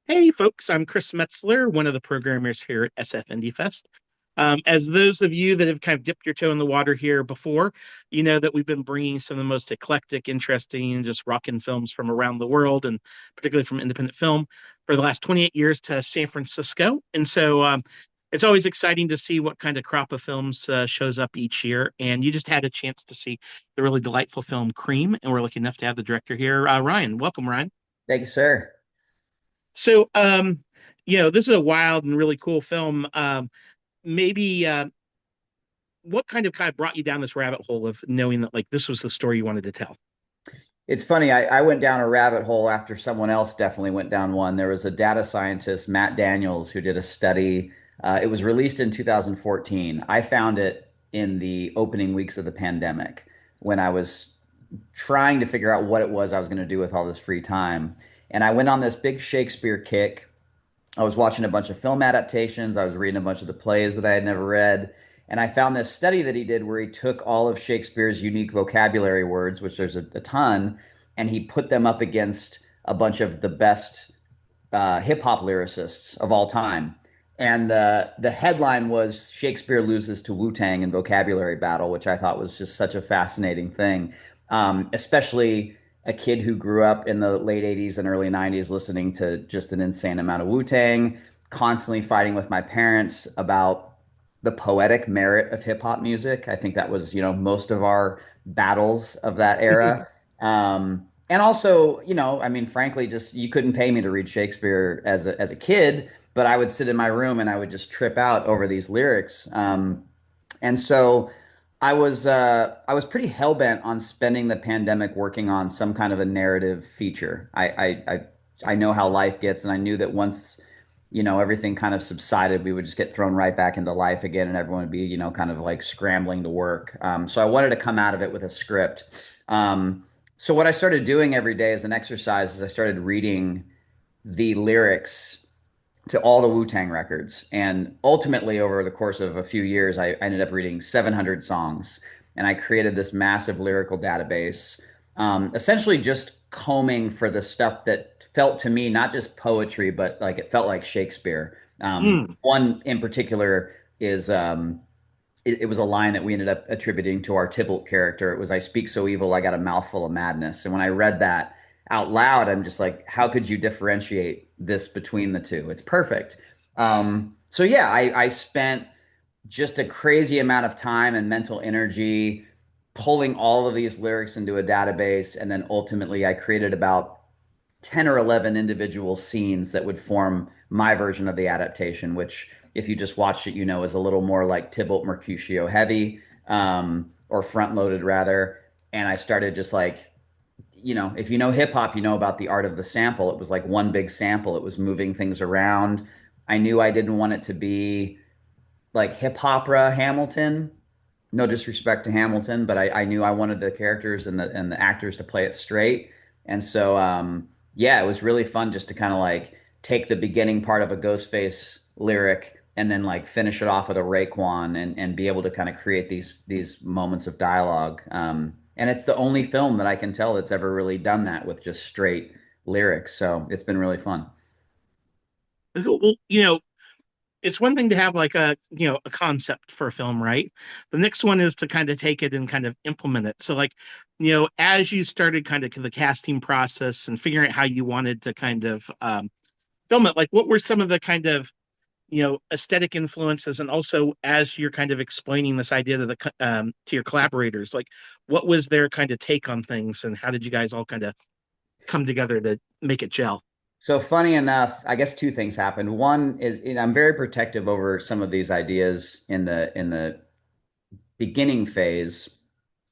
Hey, folks, I'm Chris Metzler, one of the programmers here at SF Indie Fest. As those of you that have kind of dipped your toe in the water here before, you know that we've been bringing some of the most eclectic, interesting, and just rockin' films from around the world, and particularly from independent film, for the last 28 years to San Francisco. It's always exciting to see what kind of crop of films shows up each year. And you just had a chance to see the really delightful film Cream, and we're lucky enough to have the director here, Ryan. Welcome, Ryan. Thank you, sir. So, this is a wild and really cool film. Maybe what kind of brought you down this rabbit hole of knowing that like this was the story you wanted to tell? It's funny. I went down a rabbit hole after someone else definitely went down one. There was a data scientist, Matt Daniels, who did a study. It was released in 2014. I found it in the opening weeks of the pandemic when I was trying to figure out what it was I was going to do with all this free time. And I went on this big Shakespeare kick. I was watching a bunch of film adaptations. I was reading a bunch of the plays that I had never read. And I found this study that he did where he took all of Shakespeare's unique vocabulary words, which there's a ton, and he put them up against a bunch of the best hip hop lyricists of all time. And the headline was Shakespeare loses to Wu Tang in vocabulary battle, which I thought was just such a fascinating thing, especially a kid who grew up in the late 80s and early 90s listening to just an insane amount of Wu Tang, constantly fighting with my parents about the poetic merit of hip hop music. I think that was, most of our battles of that era. And also, I mean, frankly, just you couldn't pay me to read Shakespeare as a kid, but I would sit in my room and I would just trip out over these lyrics. And so I was pretty hell bent on spending the pandemic working on some kind of a narrative feature. I know how life gets, and I knew that once everything kind of subsided, we would just get thrown right back into life again, and everyone would be kind of like scrambling to work. So I wanted to come out of it with a script. So what I started doing every day as an exercise is I started reading the lyrics to all the Wu-Tang records. And ultimately, over the course of a few years, I ended up reading 700 songs. And I created this massive lyrical database, essentially just combing for the stuff that felt to me not just poetry, but like it felt like Shakespeare. Mm. One in particular is it was a line that we ended up attributing to our Tybalt character. It was, "I speak so evil, I got a mouthful of madness." And when I read that out loud, I'm just like, how could you differentiate this between the two? It's perfect. So yeah, I spent just a crazy amount of time and mental energy pulling all of these lyrics into a database. And then ultimately, I created about 10 or 11 individual scenes that would form my version of the adaptation, which, if you just watched it, is a little more like Tybalt Mercutio heavy, or front loaded rather. And I started just like, if you know hip hop, you know about the art of the sample. It was like one big sample, it was moving things around. I knew I didn't want it to be like hip opera Hamilton. No disrespect to Hamilton, but I knew I wanted the characters and the actors to play it straight. And so yeah, it was really fun just to kind of like take the beginning part of a Ghostface lyric and then like finish it off with a Raekwon and be able to kind of create these moments of dialogue. And it's the only film that I can tell that's ever really done that with just straight lyrics. So it's been really fun. Well, it's one thing to have like a concept for a film, right? The next one is to kind of take it and kind of implement it. So like, as you started kind of the casting process and figuring out how you wanted to kind of film it, like what were some of the kind of aesthetic influences, and also as you're kind of explaining this idea to to your collaborators, like what was their kind of take on things, and how did you guys all kind of come together to make it gel? So funny enough, I guess two things happened. One is, I'm very protective over some of these ideas in the beginning phase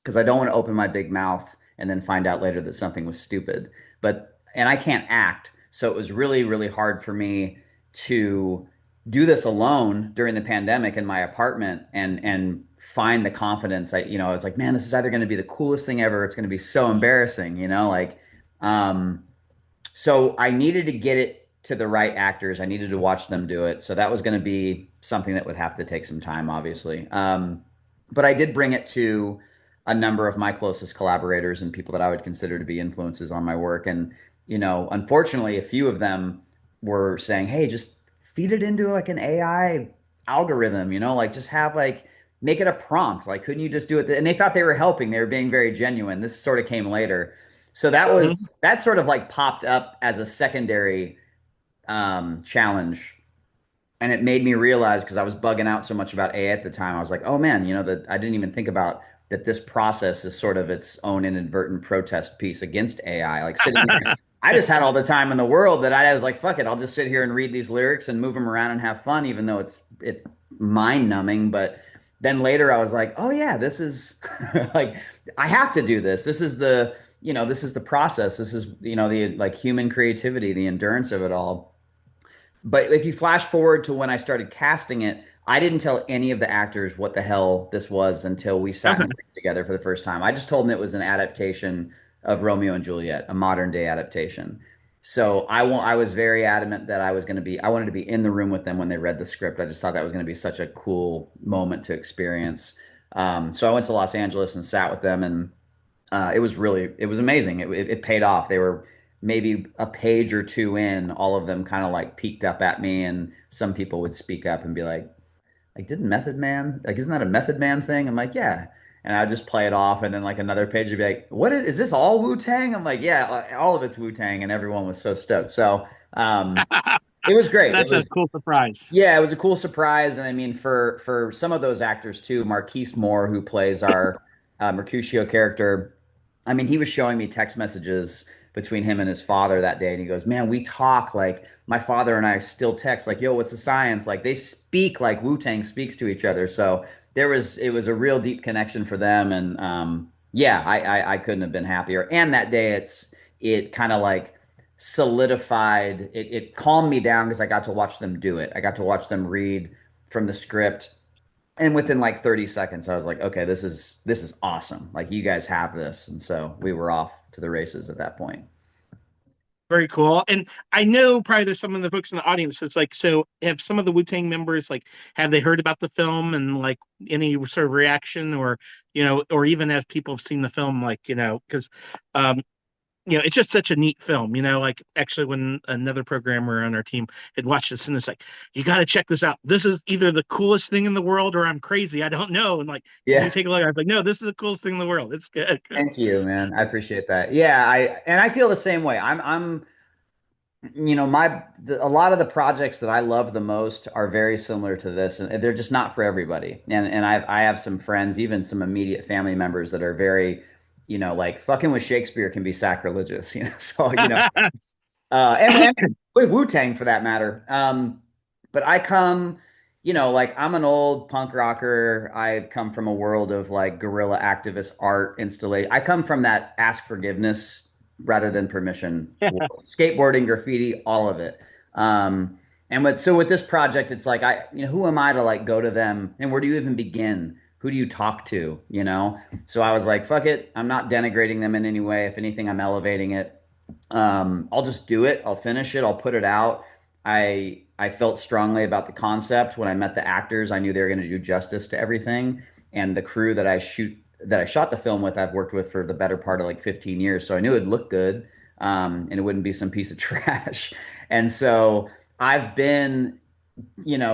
because I don't want to open my big mouth and then find out later that something was stupid. And I can't act, so it was really really hard for me to do this alone during the pandemic in my apartment and find the confidence. I was like, man, this is either going to be the coolest thing ever, it's going to be so embarrassing, like um so I needed to get it to the right actors. I needed to watch them do it. So that was going to be something that would have to take some time, obviously. But I did bring it to a number of my closest collaborators and people that I would consider to be influences on my work. And, unfortunately, a few of them were saying, hey, just feed it into like an AI algorithm, like just have like make it a prompt. Like, couldn't you just do it? And they thought they were helping. They were being very genuine. This sort of came later. So Mhm. that sort of like popped up as a secondary challenge, and it made me realize because I was bugging out so much about AI at the time. I was like, oh man, that I didn't even think about that this process is sort of its own inadvertent protest piece against AI. Like sitting here, I just had all the time in the world that I was like, fuck it, I'll just sit here and read these lyrics and move them around and have fun, even though it's mind numbing. But then later I was like, oh yeah, this is like I have to do this. This is the process. This is the like human creativity, the endurance of it all. But if you flash forward to when I started casting it, I didn't tell any of the actors what the hell this was until we sat in Okay. a room together for the first time. I just told them it was an adaptation of Romeo and Juliet, a modern day adaptation. So I was very adamant that I wanted to be in the room with them when they read the script. I just thought that was going to be such a cool moment to experience. So I went to Los Angeles and sat with them, and it was amazing. It paid off. They were maybe a page or two in, all of them kind of like peeked up at me, and some people would speak up and be like, didn't Method Man, like, isn't that a Method Man thing? I'm like, yeah. And I'd just play it off, and then like another page would be like, what is this all Wu-Tang? I'm like, yeah, all of it's Wu-Tang, and everyone was so stoked. So it was great. It That's a was cool surprise. yeah, it was a cool surprise, and I mean, for some of those actors too, Marquise Moore, who plays our Mercutio character, I mean, he was showing me text messages between him and his father that day, and he goes, "Man, we talk like my father and I still text like, yo, what's the science?" Like they speak like Wu-Tang speaks to each other. So it was a real deep connection for them, and yeah, I couldn't have been happier. And that day, it kind of like solidified it calmed me down because I got to watch them do it. I got to watch them read from the script. And within like 30 seconds, I was like, okay, this is awesome. Like you guys have this. And so we were off to the races at that point. Very cool. And I know probably there's some of the folks in the audience. It's like, so have some of the Wu-Tang members, like, have they heard about the film and like any sort of reaction or, or even as people have seen the film, like, because, um, it's just such a neat film, like actually when another programmer on our team had watched this and it's like, you got to check this out. This is either the coolest thing in the world or I'm crazy. I don't know. And like, can you Yeah. take a look? I was like, no, this is the coolest thing in the world. It's good. Thank you, man. I appreciate that. Yeah, I feel the same way. I'm a lot of the projects that I love the most are very similar to this, and they're just not for everybody. And I have some friends, even some immediate family members that are very, like fucking with Shakespeare can be sacrilegious, So, and with Wu-Tang for that matter. But I come, like I'm an old punk rocker. I come from a world of like guerrilla activist art installation. I come from that ask forgiveness rather than permission world. Skateboarding, graffiti, all of it. So with this project, it's like who am I to like go to them and where do you even begin? Who do you talk to? So I was like, fuck it. I'm not denigrating them in any way. If anything, I'm elevating it. I'll just do it. I'll finish it. I'll put it out. I felt strongly about the concept when I met the actors. I knew they were going to do justice to everything, and the crew that I shot the film with, I've worked with for the better part of like 15 years, so I knew it'd look good, and it wouldn't be some piece of trash. And so I've been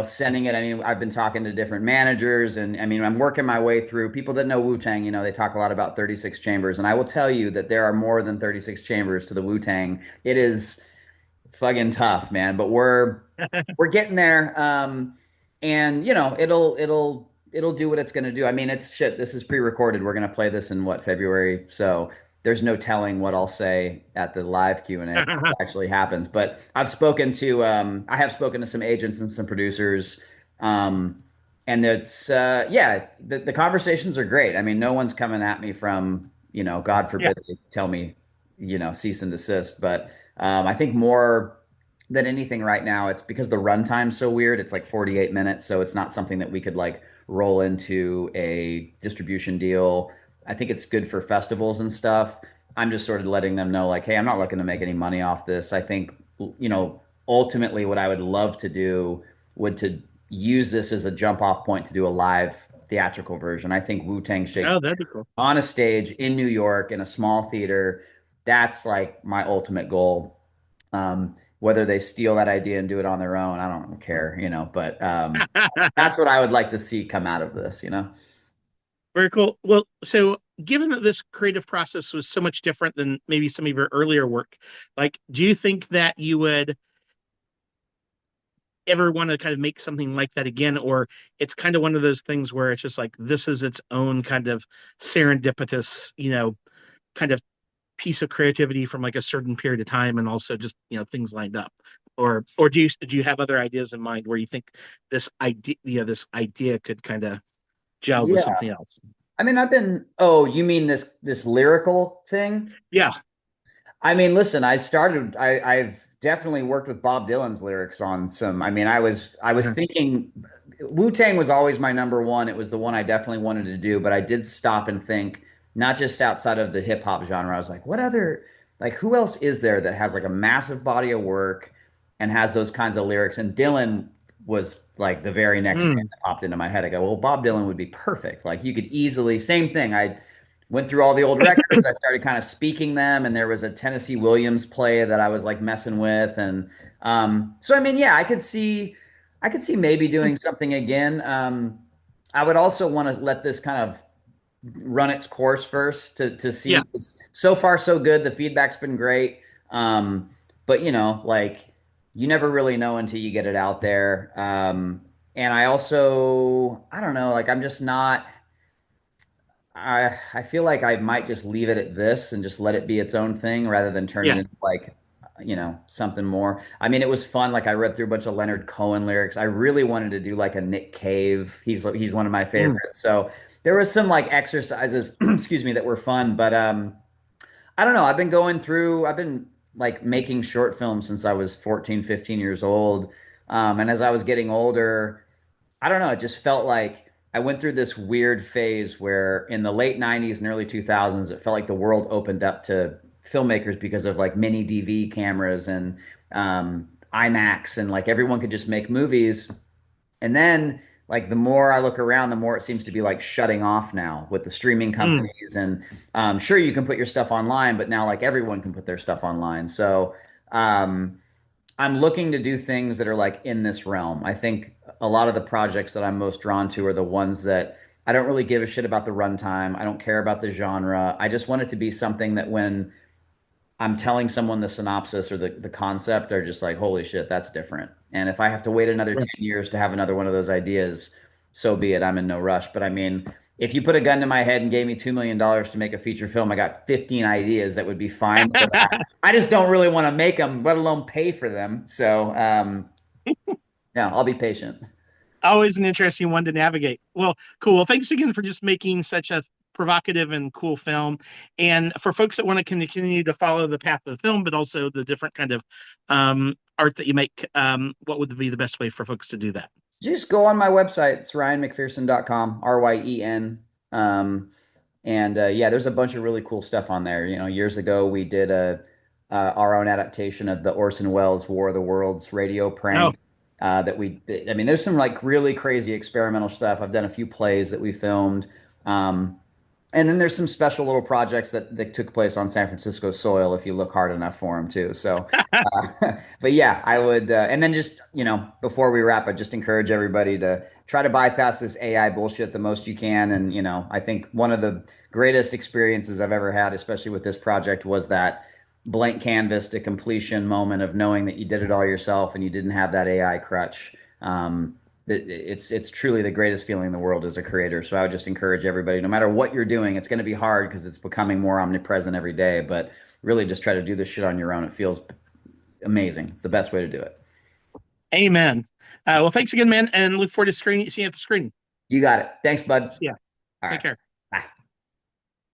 sending it. I mean, I've been talking to different managers, and I mean, I'm working my way through people that know Wu-Tang. They talk a lot about 36 chambers, and I will tell you that there are more than 36 chambers to the Wu-Tang. It is fucking tough, man, but we're getting there. And it'll do what it's going to do. I mean, it's shit. This is pre-recorded. We're going to play this in what, February? So there's no telling what I'll say at the live Q&A actually happens. But I have spoken to some agents and some producers. Um, and it's yeah, the conversations are great. I mean, no one's coming at me from, God Yeah. forbid they tell me, cease and desist. But I think more than anything right now, it's because the runtime's so weird. It's like 48 minutes, so it's not something that we could like roll into a distribution deal. I think it's good for festivals and stuff. I'm just sort of letting them know, like, hey, I'm not looking to make any money off this. I think, ultimately what I would love to do would to use this as a jump off point to do a live theatrical version. I think Wu-Tang Oh, Shakespeare that'd be cool. on a stage in New York in a small theater, that's like my ultimate goal. Whether they steal that idea and do it on their own, I don't care, but that's what I would like to see come out of this. Very cool. Well, so given that this creative process was so much different than maybe some of your earlier work, like, do you think that you would ever want to kind of make something like that again? Or it's kind of one of those things where it's just like this is its own kind of serendipitous, kind of piece of creativity from like a certain period of time and also just, things lined up? Or do you have other ideas in mind where you think this idea could kind of gel with Yeah. something else? I mean, you mean this lyrical thing? Yeah. I mean, listen, I've definitely worked with Bob Dylan's lyrics on some. I mean, I was thinking Wu-Tang was always my number one. It was the one I definitely wanted to do, but I did stop and think, not just outside of the hip hop genre. I was like, like, who else is there that has like a massive body of work and has those kinds of lyrics? And Dylan was like the very next name Mm. that popped into my head. I go, well, Bob Dylan would be perfect. Like, you could easily, same thing. I went through all the old records. I started kind of speaking them, and there was a Tennessee Williams play that I was like messing with, and so I mean, yeah, I could see maybe doing something again. I would also want to let this kind of run its course first to Yeah. see. So far, so good. The feedback's been great, but like you never really know until you get it out there. And I don't know, like I'm just not. I feel like I might just leave it at this and just let it be its own thing rather than turn it Yeah. into like, something more. I mean, it was fun. Like I read through a bunch of Leonard Cohen lyrics. I really wanted to do like a Nick Cave. He's one of my Mm. favorites. So there was some like exercises, excuse me, that were fun. But I don't know. I've been like making short films since I was 14, 15 years old. And as I was getting older, I don't know. It just felt like I went through this weird phase where in the late 90s and early 2000s, it felt like the world opened up to filmmakers because of like mini DV cameras and IMAX, and like everyone could just make movies. And then, like, the more I look around, the more it seems to be like shutting off now with the streaming Mm. companies. And sure, you can put your stuff online, but now like everyone can put their stuff online. So, um, I'm looking to do things that are like in this realm. I think a lot of the projects that I'm most drawn to are the ones that I don't really give a shit about the runtime. I don't care about the genre. I just want it to be something that when I'm telling someone the synopsis or the concept, are just like, holy shit, that's different. And if I have to wait another Yeah. 10 years to have another one of those ideas, so be it. I'm in no rush. But I mean, if you put a gun to my head and gave me $2 million to make a feature film, I got 15 ideas that would be fine for that. I just don't really want to make them, let alone pay for them. So, yeah, I'll be patient. Always an interesting one to navigate. Well, cool. Well, thanks again for just making such a provocative and cool film. And for folks that want to continue to follow the path of the film, but also the different kind of art that you make, what would be the best way for folks to do that? Just go on my website. It's ryanmcpherson.com, RYEN. And yeah, there's a bunch of really cool stuff on there. Years ago we did our own adaptation of the Orson Welles War of the Worlds radio Oh, prank. I mean, there's some like really crazy experimental stuff. I've done a few plays that we filmed. Um, and then there's some special little projects that took place on San Francisco soil if you look hard enough for them too. So, but yeah, I would, and then just, before we wrap, I just encourage everybody to try to bypass this AI bullshit the most you can. And, I think one of the greatest experiences I've ever had, especially with this project, was that blank canvas to completion moment of knowing that you did it all yourself and you didn't have that AI crutch. It's truly the greatest feeling in the world as a creator. So I would just encourage everybody, no matter what you're doing, it's going to be hard because it's becoming more omnipresent every day, but really just try to do this shit on your own. It feels amazing. It's the best way to do it. amen. Well, thanks again, man, and look forward to seeing you at the screen. You got it. Thanks, bud. Yeah. All Take right. care.